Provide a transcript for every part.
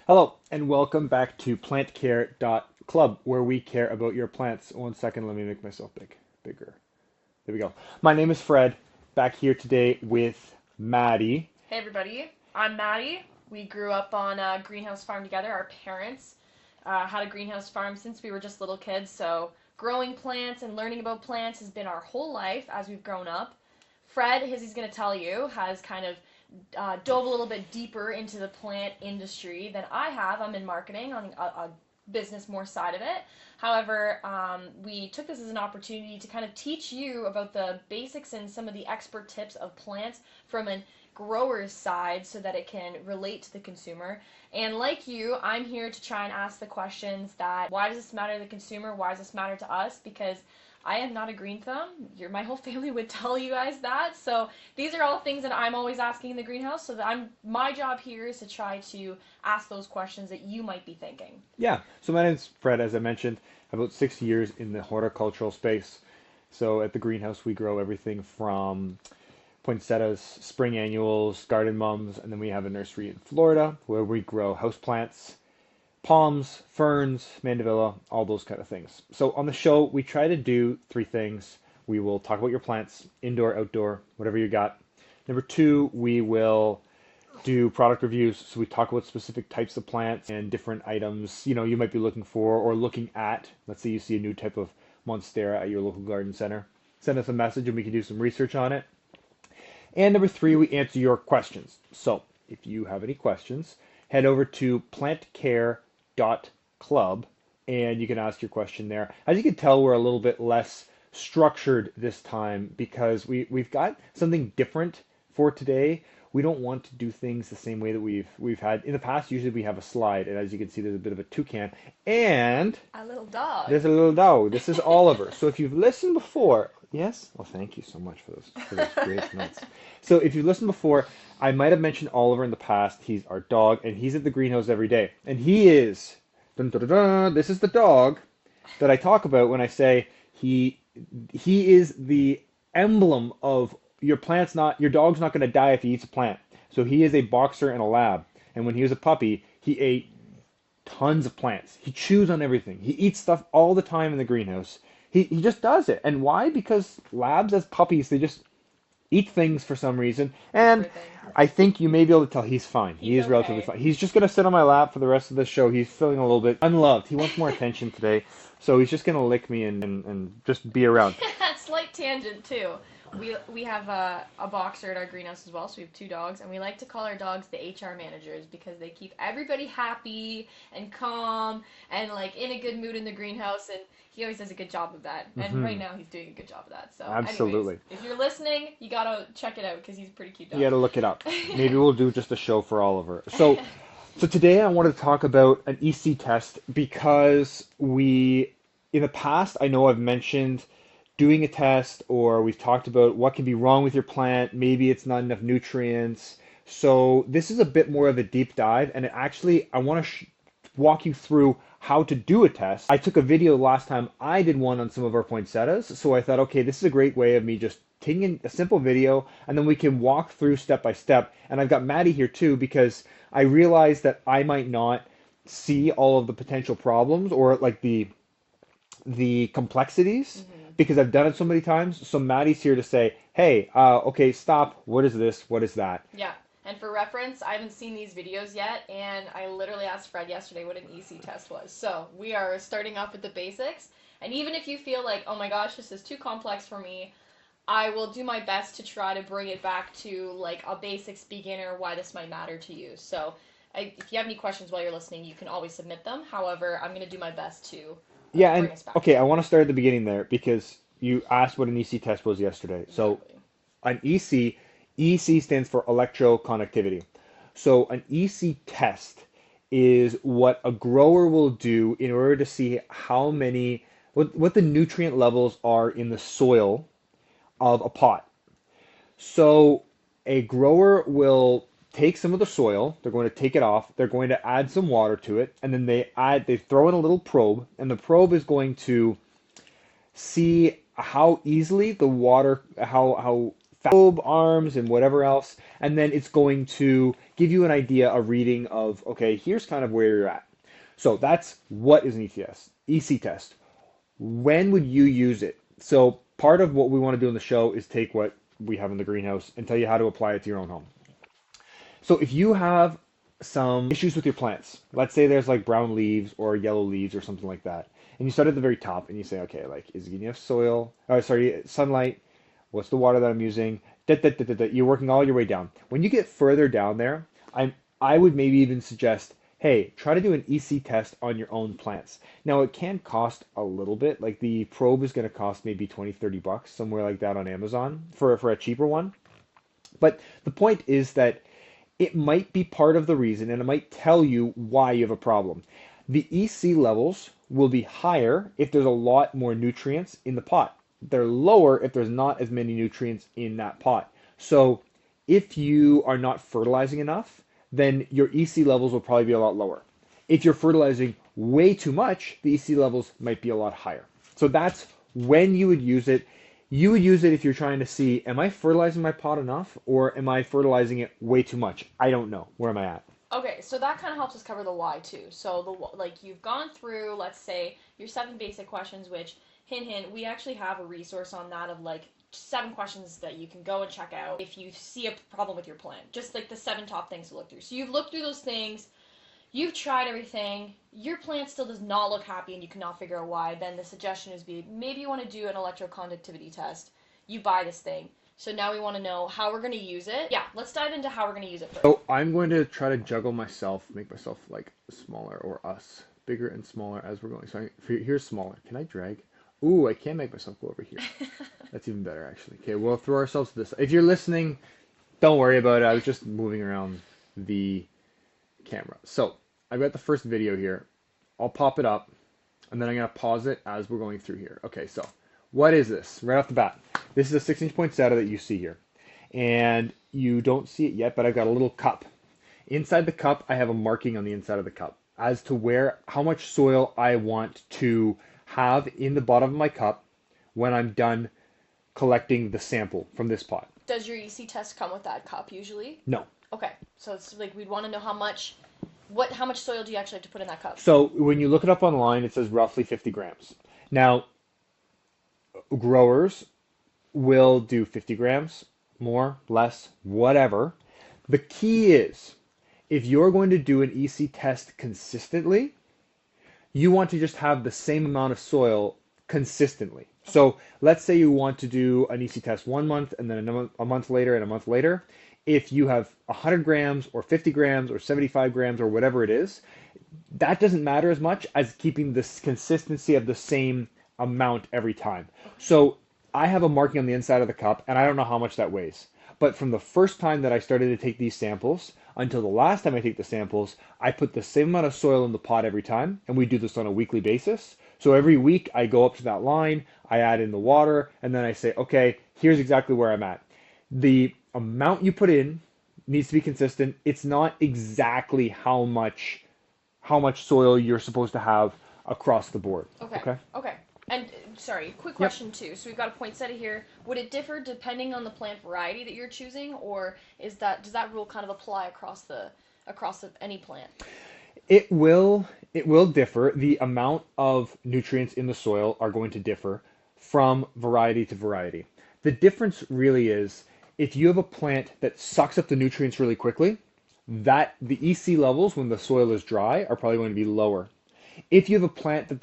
Hello, and welcome back to plantcare.club, where we care about your plants. One second, let me make myself bigger. There we go. My name is Fred, back here today with Maddie. Hey everybody, I'm Maddie. We grew up on a greenhouse farm together. Our parents had a greenhouse farm since we were just little kids, so growing plants and learning about plants has been our whole life as we've grown up. Fred, as he's going to tell you, has kind of dove a little bit deeper into the plant industry than I have. I'm in marketing on a business more side of it. However, we took this as an opportunity to kind of teach you about the basics and some of the expert tips of plants from a grower's side so that it can relate to the consumer. And like you, I'm here to try and ask the questions that why does this matter to the consumer? Why does this matter to us? Because I am not a green thumb. My whole family would tell you guys that. So these are all things that I'm always asking in the greenhouse. So that my job here is to try to ask those questions that you might be thinking. Yeah, so my name's Fred, as I mentioned, about 6 years in the horticultural space. So at the greenhouse, we grow everything from poinsettias, spring annuals, garden mums, and then we have a nursery in Florida where we grow houseplants, palms, ferns, mandevilla, all those kind of things. So on the show, we try to do three things. We will talk about your plants, indoor, outdoor, whatever you got. Number two, we will do product reviews. So we talk about specific types of plants and different items, you might be looking for or looking at. Let's say you see a new type of monstera at your local garden center. Send us a message and we can do some research on it. And number three, we answer your questions. So if you have any questions, head over to plantcare.club and you can ask your question there. As you can tell, we're a little bit less structured this time because we've got something different for today. We don't want to do things the same way that we've had in the past. Usually we have a slide, and as you can see, there's a bit of a toucan and A little dog. there's a little dog. This is Oliver. So if you've listened before, yes, well, thank you so much for those great notes. So if you've listened before, I might have mentioned Oliver in the past. He's our dog, and he's at the greenhouse every day, and he is. Dun, dun, dun, dun, this is the dog that I talk about when I say he is the emblem of your dog's not going to die if he eats a plant. So he is a boxer and a lab. And when he was a puppy, he ate tons of plants. He chews on everything. He eats stuff all the time in the greenhouse. He just does it. And why? Because labs as puppies, they just eat things for some reason. And Everything. I think you may be able to tell he's fine. He He's is relatively okay. fine. He's just going to sit on my lap for the rest of the show. He's feeling a little bit unloved. He wants more attention today. So he's just going to lick me and just be around. Slight tangent too. We have a boxer at our greenhouse as well, so we have two dogs, and we like to call our dogs the HR managers because they keep everybody happy and calm and like in a good mood in the greenhouse, and he always does a good job of that. And right now he's doing a good job of that. So Absolutely. anyways, if you're listening, you gotta check it out because he's a pretty cute dog. You got to look it up. Maybe we'll do just a show for Oliver. So today I wanted to talk about an EC test because in the past, I know I've mentioned doing a test or we've talked about what can be wrong with your plant. Maybe it's not enough nutrients. So this is a bit more of a deep dive, and I want to walk you through how to do a test. I took a video last time I did one on some of our poinsettias, so I thought, okay, this is a great way of me just taking a simple video, and then we can walk through step by step. And I've got Maddie here too because I realized that I might not see all of the potential problems or like the complexities because I've done it so many times. So Maddie's here to say, hey, okay, stop. What is this? What is that? Yeah. And for reference, I haven't seen these videos yet, and I literally asked Fred yesterday what an EC test was. So we are starting off with the basics. And even if you feel like, oh my gosh, this is too complex for me, I will do my best to try to bring it back to like a basics beginner, why this might matter to you. So if you have any questions while you're listening, you can always submit them. However, I'm going to do my best to Yeah, bring and us back. okay, I want to start at the beginning there because you asked what an EC test was yesterday. So Exactly. an EC stands for electroconductivity. So an EC test is what a grower will do in order to see what the nutrient levels are in the soil of a pot. So a grower will take some of the soil, they're going to take it off, they're going to add some water to it, and then they throw in a little probe, and the probe is going to see how easily the water, how bulb arms and whatever else, and then it's going to give you an idea, a reading of, okay, here's kind of where you're at. So that's what is an EC test. When would you use it? So part of what we want to do in the show is take what we have in the greenhouse and tell you how to apply it to your own home. So if you have some issues with your plants, let's say there's like brown leaves or yellow leaves or something like that, and you start at the very top and you say, okay, like, is it getting enough soil? Or sorry, sunlight? What's the water that I'm using? You're working all your way down. When you get further down there, I would maybe even suggest, hey, try to do an EC test on your own plants. Now it can cost a little bit. Like the probe is going to cost maybe 20, $30, somewhere like that on Amazon for a cheaper one. But the point is that it might be part of the reason and it might tell you why you have a problem. The EC levels will be higher if there's a lot more nutrients in the pot. They're lower if there's not as many nutrients in that pot. So if you are not fertilizing enough, then your EC levels will probably be a lot lower. If you're fertilizing way too much, the EC levels might be a lot higher. So that's when you would use it. You would use it if you're trying to see, am I fertilizing my pot enough or am I fertilizing it way too much? I don't know. Where am I at? Okay, so that kind of helps us cover the why too. So like you've gone through, let's say, your 7 basic questions, which hint hint, we actually have a resource on that of like 7 questions that you can go and check out if you see a problem with your plant. Just like the 7 top things to look through. So you've looked through those things, you've tried everything, your plant still does not look happy and you cannot figure out why, then the suggestion is maybe you want to do an electroconductivity test. You buy this thing. So now we want to know how we're going to use it. Yeah, let's dive into how we're going to use it first. So I'm going to try to juggle myself, make myself like smaller or us, bigger and smaller as we're going. So here's smaller. Can I drag? Ooh, I can make myself go over here. That's even better actually. Okay, we'll throw ourselves to this. If you're listening, don't worry about it. I was just moving around the camera. So I've got the first video here. I'll pop it up and then I'm going to pause it as we're going through here. Okay, so what is this? Right off the bat, this is a 6-inch poinsettia that you see here. And you don't see it yet, but I've got a little cup. Inside the cup, I have a marking on the inside of the cup as to how much soil I want to have in the bottom of my cup when I'm done collecting the sample from this pot. Does your EC test come with that cup usually? No. Okay, so it's like we'd want to know how much soil do you actually have to put in that cup? So when you look it up online, it says roughly 50 grams. Now, growers will do 50 grams, more, less, whatever. The key is, if you're going to do an EC test consistently, you want to just have the same amount of soil consistently. So let's say you want to do an EC test 1 month and then a month later and a month later. If you have 100 grams or 50 grams or 75 grams or whatever it is, that doesn't matter as much as keeping this consistency of the same amount every time. So I have a marking on the inside of the cup and I don't know how much that weighs. But from the first time that I started to take these samples until the last time I take the samples, I put the same amount of soil in the pot every time, and we do this on a weekly basis. So every week I go up to that line, I add in the water, and then I say, okay, here's exactly where I'm at. The amount you put in needs to be consistent. It's not exactly how much soil you're supposed to have across the board. Okay. Okay. And sorry, quick question too. So we've got a poinsettia here. Would it differ depending on the plant variety that you're choosing, or does that rule kind of apply across any plant? It will differ. The amount of nutrients in the soil are going to differ from variety to variety. The difference really is if you have a plant that sucks up the nutrients really quickly, that the EC levels when the soil is dry are probably going to be lower. If you have a plant that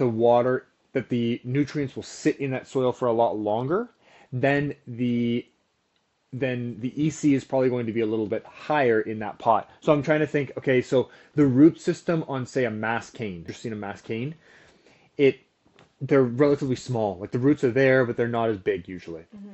the nutrients will sit in that soil for a lot longer, then the EC is probably going to be a little bit higher in that pot. So I'm trying to think, okay, so the root system on, say, a mass cane, you've seen a mass cane, they're relatively small. Like the roots are there, but they're not as big usually. Mm-hmm.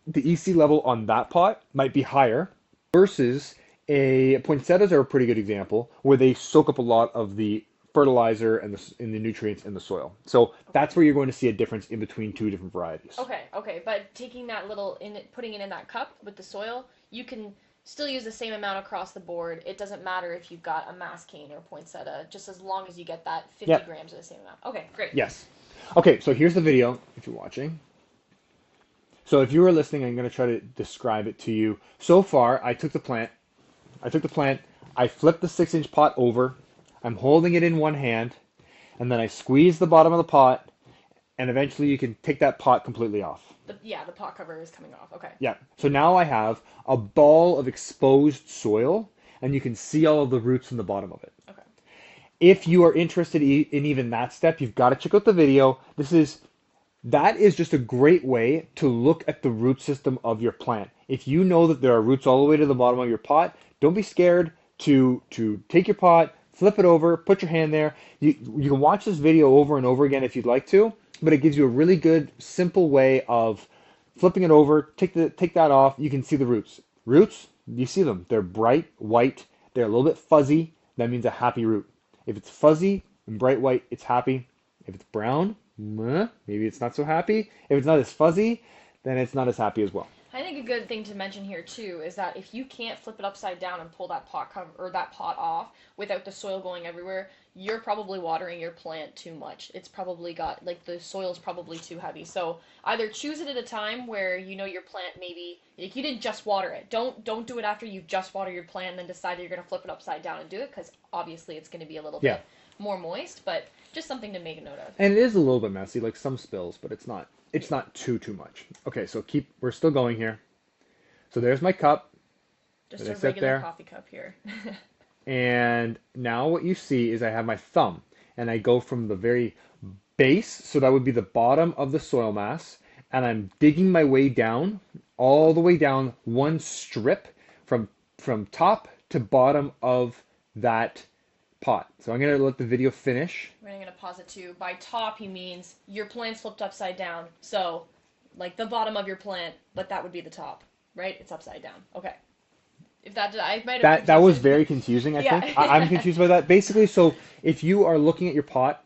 The EC level on that pot might be higher versus poinsettias are a pretty good example where they soak up a lot of the fertilizer and the nutrients in the soil. So that's where you're going to see a difference in between 2 different varieties. Okay, but taking that putting it in that cup with the soil, you can still use the same amount across the board. It doesn't matter if you've got a mass cane or poinsettia, just as long as you get that 50 grams of the same amount. Okay, great. Yes. Okay, so here's the video if you're watching. So if you were listening, I'm going to try to describe it to you. So far, I took the plant, I flipped the 6-inch pot over, I'm holding it in one hand, and then I squeeze the bottom of the pot, and eventually you can take that pot completely off. Yeah, the pot cover is coming off. Okay. Yeah. So now I have a ball of exposed soil, and you can see all of the roots in the bottom of it. Okay. If you are interested in even that step, you've got to check out the video. That is just a great way to look at the root system of your plant. If you know that there are roots all the way to the bottom of your pot, don't be scared to take your pot, flip it over, put your hand there. You can watch this video over and over again if you'd like to, but it gives you a really good, simple way of flipping it over, take that off, you can see the roots. Roots, you see them. They're bright white. They're a little bit fuzzy. That means a happy root. If it's fuzzy and bright white, it's happy. If it's brown, maybe it's not so happy. If it's not as fuzzy, then it's not as happy as well. I think a good thing to mention here too is that if you can't flip it upside down and pull that pot cover or that pot off without the soil going everywhere, you're probably watering your plant too much. It's probably got like the soil's probably too heavy. So either choose it at a time where you know your plant maybe like you didn't just water it. Don't do it after you've just watered your plant and then decide you're going to flip it upside down and do it because obviously it's going to be a little bit more moist, but just something to make a note of. And it is a little bit messy, like some spills, but it's not too much. Okay, so we're still going here. So there's my cup. Just a regular coffee cup here. And now what you see is I have my thumb, and I go from the very base, so that would be the bottom of the soil mass, and I'm digging my way down, all the way down one strip from top to bottom of that pot. So I'm going to let the video finish. I'm going to pause it too. By top, he means your plant's flipped upside down. So, like the bottom of your plant, but that would be the top, right? It's upside down. Okay. If I might have that was very confusing, I think. I'm confused by that. Basically, so if you are looking at your pot,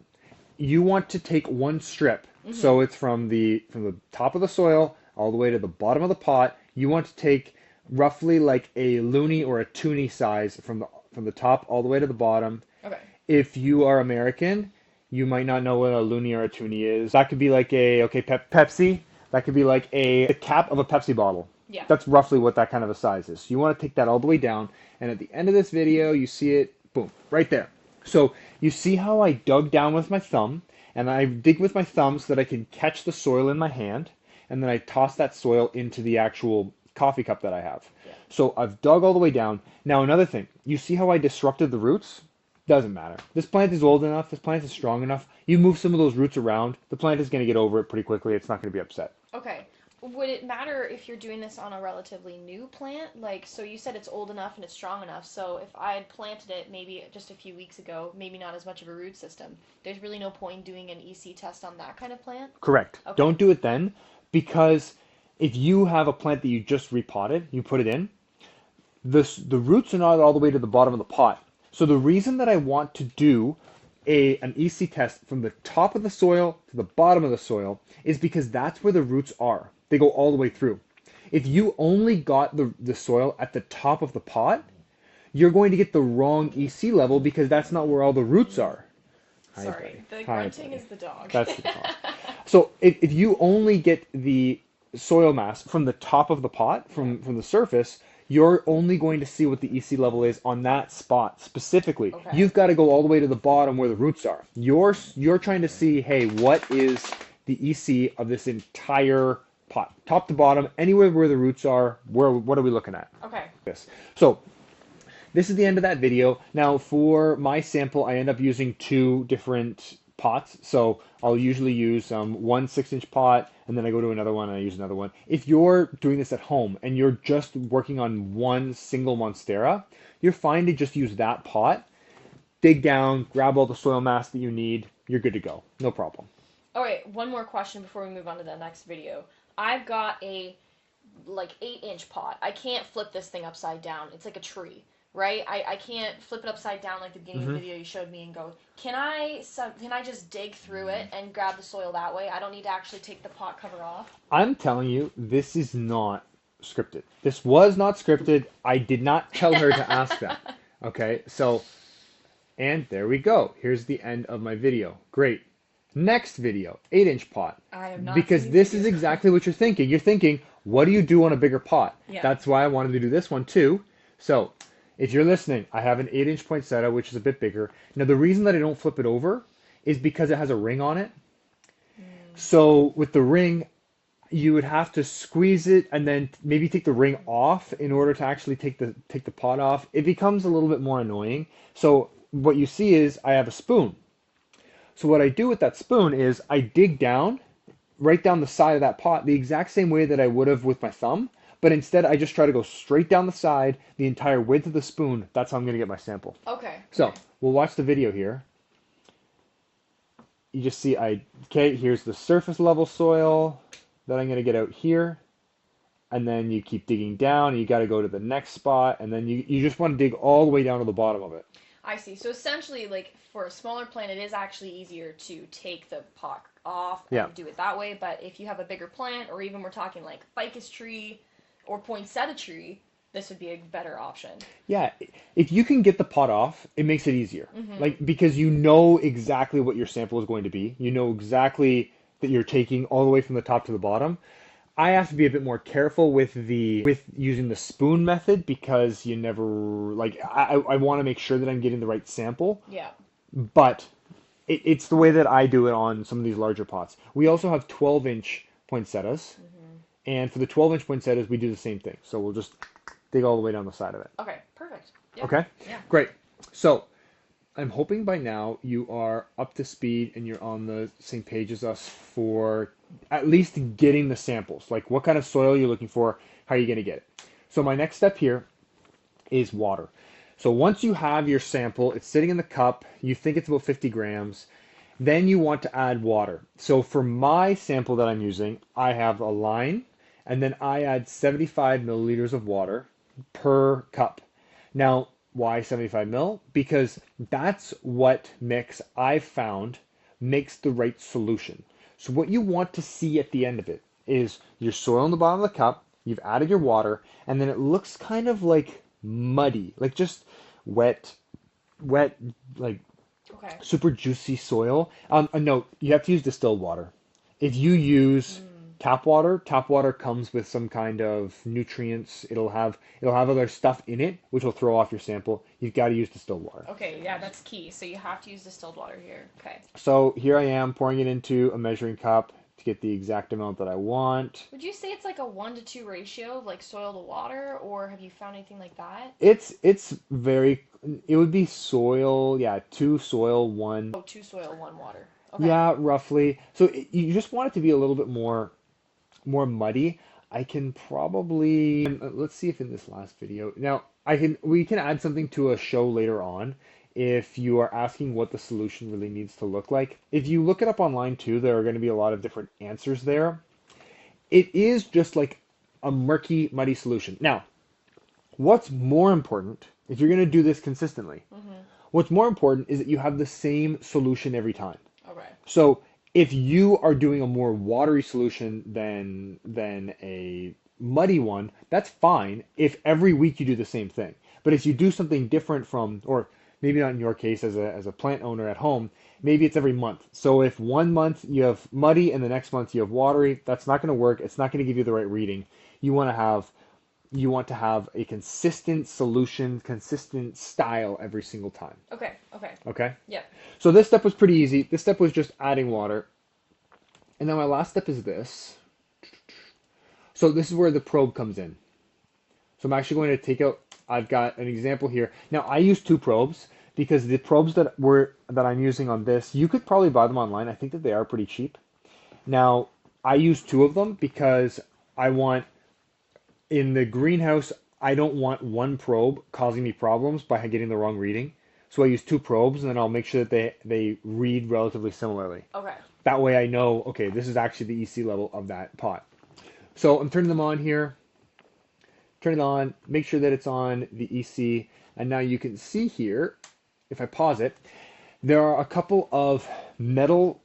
you want to take one strip. Mm-hmm. So it's from the top of the soil all the way to the bottom of the pot. You want to take roughly like a loonie or a toonie size from the top all the way to the bottom. Okay. If you are American, you might not know what a loonie or a toonie is. That could be like Pepsi. That could be like the cap of a Pepsi bottle. Yeah. That's roughly what that kind of a size is. So you want to take that all the way down, and at the end of this video, you see it, boom, right there. So you see how I dug down with my thumb, and I dig with my thumb so that I can catch the soil in my hand, and then I toss that soil into the actual coffee cup that I have. Yeah. So I've dug all the way down. Now another thing, you see how I disrupted the roots? Doesn't matter. This plant is old enough, this plant is strong enough. You move some of those roots around, the plant is going to get over it pretty quickly. It's not going to be upset. Okay. Would it matter if you're doing this on a relatively new plant? Like, so you said it's old enough and it's strong enough. So if I had planted it maybe just a few weeks ago, maybe not as much of a root system, there's really no point in doing an EC test on that kind of plant? Correct. Okay. Don't do it then, because if you have a plant that you just repotted, you put it in, the roots are not all the way to the bottom of the pot. So the reason that I want to do an EC test from the top of the soil to the bottom of the soil is because that's where the roots are. They go all the way through. If you only got the soil at the top of the pot, you're going to get the wrong EC level because that's not where all the roots are. Sorry, the grunting is the dog. That's the dog. So if you only get the soil mass from the top of the pot, from the surface, you're only going to see what the EC level is on that spot specifically. Okay. You've got to go all the way to the bottom where the roots are. You're trying to see, hey, what is the EC of this entire pot, top to bottom, anywhere where the roots are? What are we looking at? Okay. So this is the end of that video. Now for my sample, I end up using 2 different pots. So I'll usually use one 6-inch pot, and then I go to another one and I use another one. If you're doing this at home and you're just working on one single Monstera, you're fine to just use that pot, dig down, grab all the soil mass that you need, you're good to go. No problem. All right, one more question before we move on to the next video. I've got a 8-inch pot. I can't flip this thing upside down. It's like a tree. Right? I can't flip it upside down like the beginning of the video you showed me and go, can I just dig through it and grab the soil that way? I don't need to actually take the pot cover off? I'm telling you, this is not scripted. This was not scripted. I did not tell her to ask that. Okay, so, and there we go. Here's the end of my video. Great. Next video, 8-inch pot. I have not seen Because these this is videos. exactly what you're thinking. You're thinking, what do you do on a bigger pot? Yeah. That's why I wanted to do this one too. So, if you're listening, I have an 8-inch poinsettia, which is a bit bigger. Now, the reason that I don't flip it over is because it has a ring on it. So, with the ring, you would have to squeeze it and then maybe take the ring off in order to actually take the pot off. It becomes a little bit more annoying. So, what you see is I have a spoon. So what I do with that spoon is I dig down, right down the side of that pot, the exact same way that I would have with my thumb, but instead I just try to go straight down the side, the entire width of the spoon. That's how I'm going to get my sample. Okay. So we'll watch the video here. You just see okay, here's the surface level soil that I'm going to get out here. And then you keep digging down, and you got to go to the next spot, and then you just want to dig all the way down to the bottom of it. I see. So essentially, like for a smaller plant, it is actually easier to take the pot off and Yeah. do it that way. But if you have a bigger plant, or even we're talking like ficus tree or poinsettia tree, this would be a better option. Yeah, if you can get the pot off, it makes it easier. Like because you know exactly what your sample is going to be. You know exactly that you're taking all the way from the top to the bottom. I have to be a bit more careful with using the spoon method because you never like I want to make sure that I'm getting the right sample, Yeah. but it's the way that I do it on some of these larger pots. We also have 12-inch poinsettias, and for the 12-inch poinsettias, we do the same thing. So we'll just dig all the way down the side of it. Okay. Perfect. Yeah. Okay? Yeah. Great. So I'm hoping by now you are up to speed and you're on the same page as us for at least getting the samples. Like what kind of soil you're looking for, how are you going to get it? So my next step here is water. So once you have your sample, it's sitting in the cup, you think it's about 50 grams, then you want to add water. So for my sample that I'm using, I have a line, and then I add 75 milliliters of water per cup. Now, why 75 mil? Because that's what mix I've found makes the right solution. So what you want to see at the end of it is your soil in the bottom of the cup, you've added your water, and then it looks kind of like muddy, like just wet, like Okay. super juicy soil. A note, you have to use distilled water. If you use tap water comes with some kind of nutrients. It'll have other stuff in it, which will throw off your sample. You've got to use distilled water. Okay. Yeah, that's key. So you have to use distilled water here. Okay. So here I am pouring it into a measuring cup to get the exact amount that I want. Would you say it's like a 1-to-2 ratio of like soil to water, or have you found anything like that? It would be soil, yeah, 2 soil, 1. Oh, 2 soil, 1 water. Okay. Yeah, roughly. So you just want it to be a little bit more muddy. I can probably let's see if in this last video. Now, we can add something to a show later on if you are asking what the solution really needs to look like. If you look it up online too, there are going to be a lot of different answers there. It is just like a murky, muddy solution. Now, what's more important if you're going to do this consistently? What's more important is that you have the same solution every time. Okay. So if you are doing a more watery solution than a muddy one, that's fine if every week you do the same thing. But if you do something different or maybe not in your case as a plant owner at home, maybe it's every month. So if 1 month you have muddy and the next month you have watery, that's not going to work. It's not going to give you the right reading. You want to have a consistent solution, consistent style every single time. Okay. Okay. Okay? Yep. So this step was pretty easy. This step was just adding water. And then my last step is this. So this is where the probe comes in. So I'm actually going to take out, I've got an example here. Now I use 2 probes because the probes that I'm using on this, you could probably buy them online. I think that they are pretty cheap. Now I use 2 of them because in the greenhouse, I don't want one probe causing me problems by getting the wrong reading. So I use 2 probes, and then I'll make sure that they read relatively similarly. Okay. That way I know, okay, this is actually the EC level of that pot. So I'm turning them on here. Turn it on, make sure that it's on the EC, and now you can see here, if I pause it, there are a couple of metal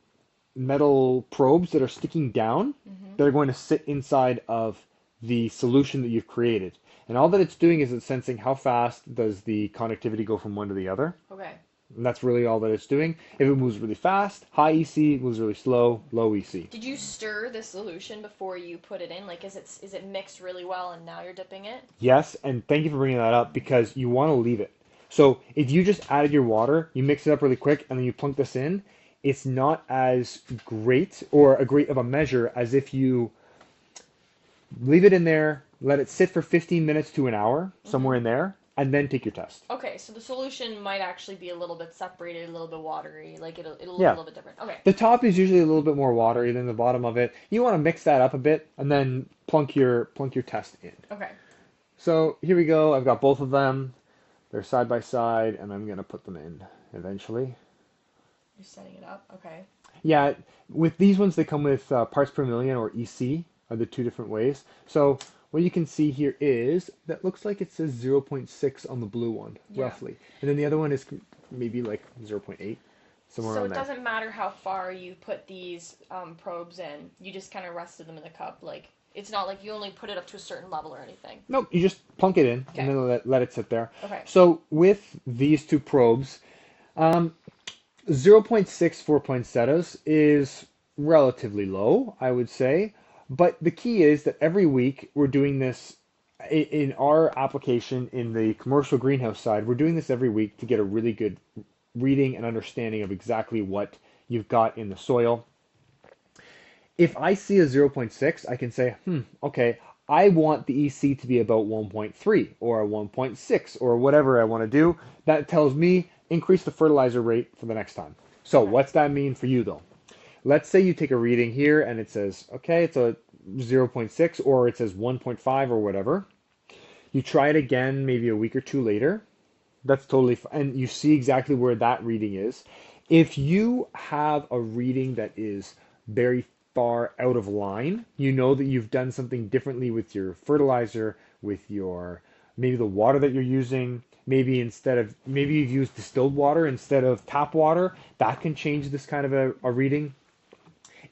probes that are sticking down that are going to sit inside of the solution that you've created. And all that it's doing is it's sensing how fast does the conductivity go from one to the other. Okay. And that's really all that it's doing. If it moves really fast, high EC, moves really slow, low EC. Did you stir the solution before you put it in? Like, is it mixed really well and now you're dipping it? Yes, and thank you for bringing that up because you want to leave it. So if you just added your water, you mix it up really quick, and then you plunk this in, it's not as great or a great of a measure as if you leave it in there, let it sit for 15 minutes to an hour, Mm-hmm. somewhere in there, and then take your test. Okay, so the solution might actually be a little bit separated, a little bit watery. Like it'll look a Yeah. little bit different. Okay. The top is usually a little bit more watery than the bottom of it. You want to mix that up a bit and then plunk your test in. Okay. So here we go. I've got both of them. They're side by side, and I'm gonna put them in eventually. You're setting it up. Okay. Yeah, with these ones, they come with parts per million or EC are the two different ways. So what you can see here is that looks like it says zero point 0.6 on the blue one, Yeah. roughly. And then the other one is maybe like zero point 0.8, somewhere So around it there. doesn't matter how far you put these probes in. You just kind of rested them in the cup. Like it's not like you only put it up to a certain level or anything. Nope, you just plunk it in and Okay. then let it sit there. Okay. So with these two probes, um, zero point 0.6 4 poinsettias is relatively low, I would say. But the key is that every week we're doing this in our application in the commercial greenhouse side. We're doing this every week to get a really good reading and understanding of exactly what you've got in the soil. If I see a zero point 0.6, I can say, okay, I want the EC to be about 1.3 or a 1.6 or whatever I want to do. That tells me increase the fertilizer rate for the next time. So Okay. what's that mean for you though? Let's say you take a reading here and it says, okay, it's a zero point 0.6 or it says 1.5 or whatever. You try it again maybe a week or two later. That's totally fine. And you see exactly where that reading is. If you have a reading that is very far out of line, you know that you've done something differently with your fertilizer, with your maybe the water that you're using. Maybe you've used distilled water instead of tap water. That can change this kind of a reading.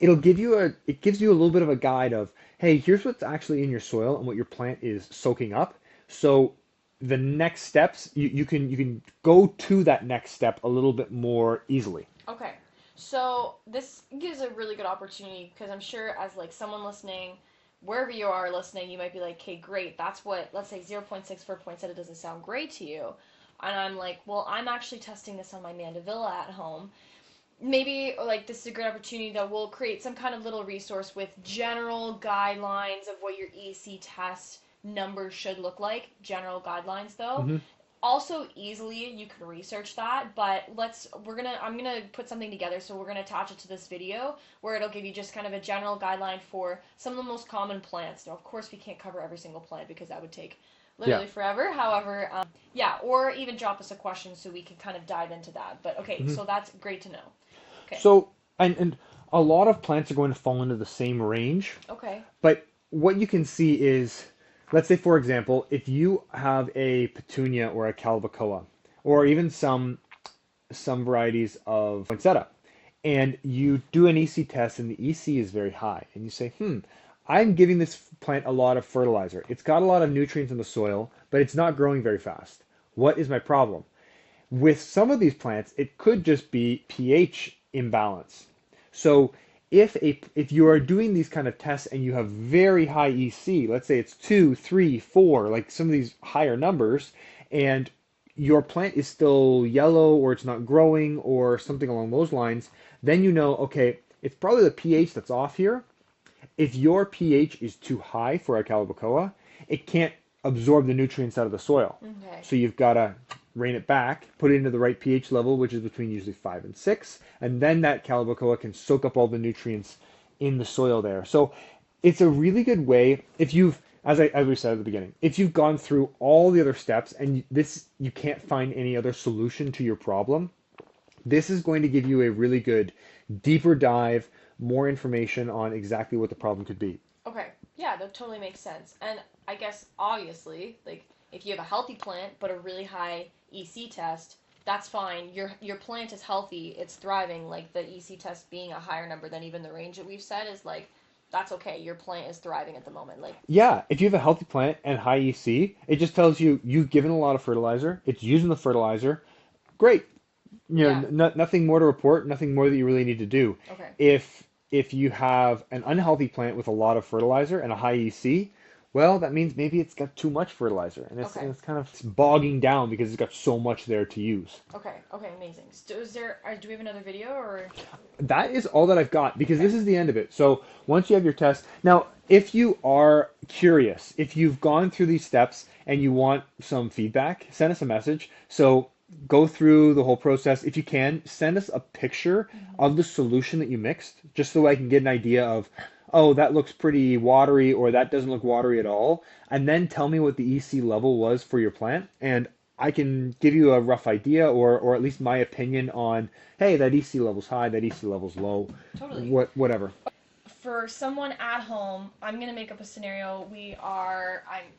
It gives you a little bit of a guide of, hey, here's what's actually in your soil and what your plant is soaking up. So the next steps, you can go to that next step a little bit more easily. Okay. So this gives a really good opportunity because I'm sure as like someone listening, wherever you are listening, you might be like, okay, great. That's what, let's say 0.64 points said it doesn't sound great to you. And I'm like, well, I'm actually testing this on my mandevilla at home. Maybe like this is a great opportunity that we'll create some kind of little resource with general guidelines of what your EC test numbers should look like. General guidelines though. Hmm. Also easily you can research that, but I'm gonna put something together, so we're gonna attach it to this video where it'll give you just kind of a general guideline for some of the most common plants. Now of course we can't cover every single plant because that would take Yeah. literally forever. However, yeah, or even drop us a question so we can kind of dive into that. But okay, Hmm. so that's great to know. Okay. So, and a lot of plants are going to fall into the same range, Okay. but what you can see is, let's say for example, if you have a petunia or a calibrachoa, or even some varieties of poinsettia, and you do an EC test and the EC is very high, and you say, I'm giving this plant a lot of fertilizer. It's got a lot of nutrients in the soil, but it's not growing very fast. What is my problem? With some of these plants, it could just be pH imbalance. So if you are doing these kind of tests and you have very high EC, let's say it's 2, 3, 4, like some of these higher numbers, and your plant is still yellow or it's not growing or something along those lines, then you know, okay, it's probably the pH that's off here. If your pH is too high for a calibrachoa, it can't absorb the nutrients out of the soil. Okay. So you've got to rein it back, put it into the right pH level, which is between usually 5 and 6, and then that calibrachoa can soak up all the nutrients in the soil there. So it's a really good way if you've, as we said at the beginning, if you've gone through all the other steps and you can't find any other solution to your problem, this is going to give you a really good deeper dive, more information on exactly what the problem could be. Okay. Yeah, that totally makes sense. And I guess obviously, like if you have a healthy plant but a really high EC test, that's fine. Your plant is healthy, it's thriving. Like the EC test being a higher number than even the range that we've said is like that's okay. Your plant is thriving at the moment. Like Yeah, if you have a healthy plant and high EC, it just tells you you've given a lot of fertilizer, it's using the fertilizer. Great. Yeah. nothing more to report, nothing more that you really need to do. Okay. If you have an unhealthy plant with a lot of fertilizer and a high EC, well, that means maybe it's got too much fertilizer and Okay. it's kind of bogging down because it's got so much there to use. Okay. Okay. Amazing. So is there? Do we have another video or? That is all that I've got because Okay. this is the end of it. So once you have your test, now if you are curious, if you've gone through these steps and you want some feedback, send us a message. So go through the whole process. If you can, send us a picture Mm-hmm. of the solution that you mixed, just so I can get an idea of, oh, that looks pretty watery or that doesn't look watery at all. And then tell me what the EC level was for your plant, and I can give you a rough idea or at least my opinion on, hey, that EC level's high, that EC level's low, Totally. whatever. For someone at home, I'm gonna make up a scenario.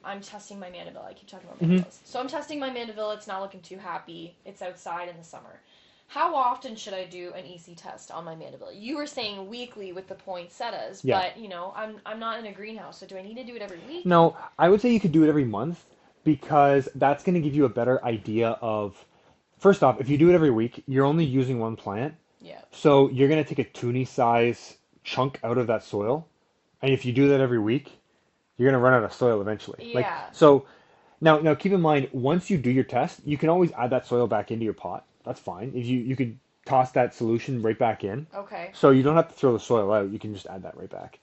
I'm testing my Mandeville. I keep talking about Hmm. Mandevilles. So I'm testing my Mandeville. It's not looking too happy. It's outside in the summer. How often should I do an EC test on my Mandeville? You were saying weekly with the poinsettias, Yeah. but I'm not in a greenhouse, so do I need to do it every week? No, I would say you could do it every month because that's going to give you a better idea of, first off, if you do it every week, you're only using one plant. Yeah. So you're going to take a toonie size chunk out of that soil. And if you do that every week, you're going to run out of soil eventually. Like, Yeah. so now keep in mind, once you do your test, you can always add that soil back into your pot. That's fine. If you could toss that solution right back in. Okay. So you don't have to throw the soil out. You can just add that right back.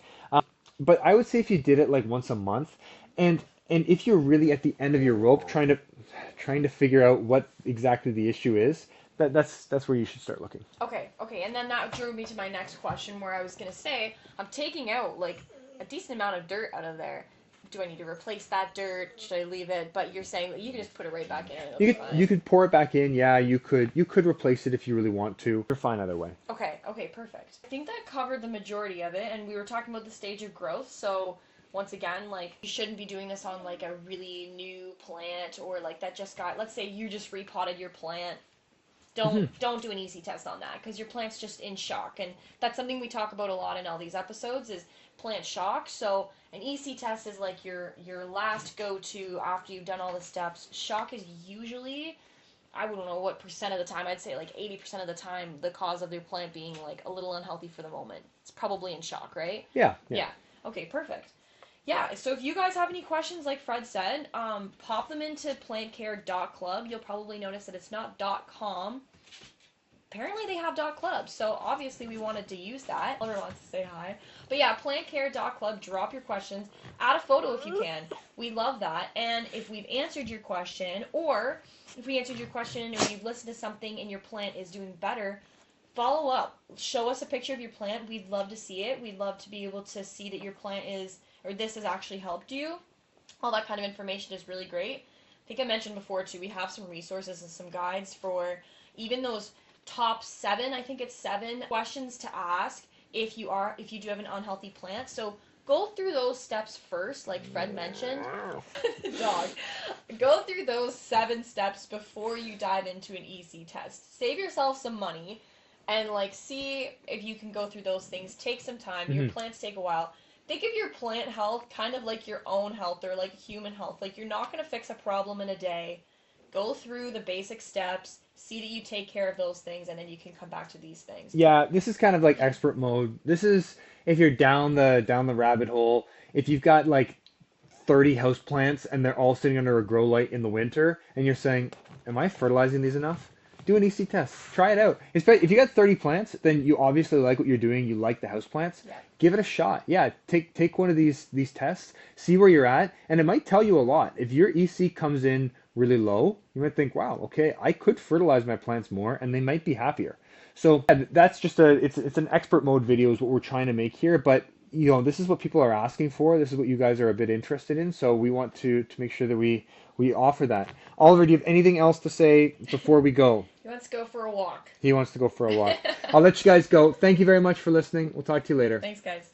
But I would say if you did it like once a month, and if you're really at the end of your rope trying to figure out what exactly the issue is, that's where you should start looking. Okay, okay, and then that drew me to my next question where I was gonna say, I'm taking out like a decent amount of dirt out of there. Do I need to replace that dirt? Should I leave it? But you're saying that you can just put it right back in and it'll be You fine. could pour it back in. Yeah, you could replace it if you really want to. You're fine either way. Okay, okay, perfect. I think that covered the majority of it, and we were talking about the stage of growth, so once again, like, you shouldn't be doing this on like a really new plant or like that just got, let's say you just repotted your plant. Don't do an easy test on that because your plant's just in shock, and that's something we talk about a lot in all these episodes is plant shock. So an EC test is like your last go to after you've done all the steps. Shock is usually, I don't know what percent of the time, I'd say like 80% of the time the cause of your plant being like a little unhealthy for the moment. It's probably in shock, right? Yeah, yeah. Yeah. Okay, perfect. Yeah, so if you guys have any questions, like Fred said, pop them into plantcare.club. You'll probably notice that it's not .com. Apparently they have .club, so obviously we wanted to use that. Oliver wants to say hi. But yeah, plantcare.club, drop your questions. Add a photo if you can. We love that. And if we've answered your question, or if we answered your question or you've listened to something and your plant is doing better, follow up. Show us a picture of your plant. We'd love to see it. We'd love to be able to see that your plant is, or this has actually helped you. All that kind of information is really great. I think I mentioned before too, we have some resources and some guides for even those top 7, I think it's 7 questions to ask if you do have an unhealthy plant. So go through those steps first, like Fred mentioned. Dog. Go through those 7 steps before you dive into an EC test. Save yourself some money and like see if you can go through those things. Take some time. Your plants take a while. Think of your plant health kind of like your own health or like human health. Like you're not going to fix a problem in a day. Go through the basic steps, see that you take care of those things, and then you can come back to these things. Yeah, this is kind of like expert mode. This is if you're down the rabbit hole. If you've got like 30 house plants and they're all sitting under a grow light in the winter, and you're saying, "Am I fertilizing these enough?" Do an EC test. Try it out. If you got 30 plants, then you obviously like what you're doing. You like the house plants. Yeah. Give it a shot. Yeah, take one of these tests. See where you're at, and it might tell you a lot. If your EC comes in really low, you might think, "Wow, okay, I could fertilize my plants more, and they might be happier." So that's just it's an expert mode video is what we're trying to make here, but this is what people are asking for. This is what you guys are a bit interested in, so we want to make sure that we offer that. Oliver, do you have anything else to say before we go? He wants to go for a walk. He wants to go for a walk. I'll let you guys go. Thank you very much for listening. We'll talk to you later. Thanks, guys.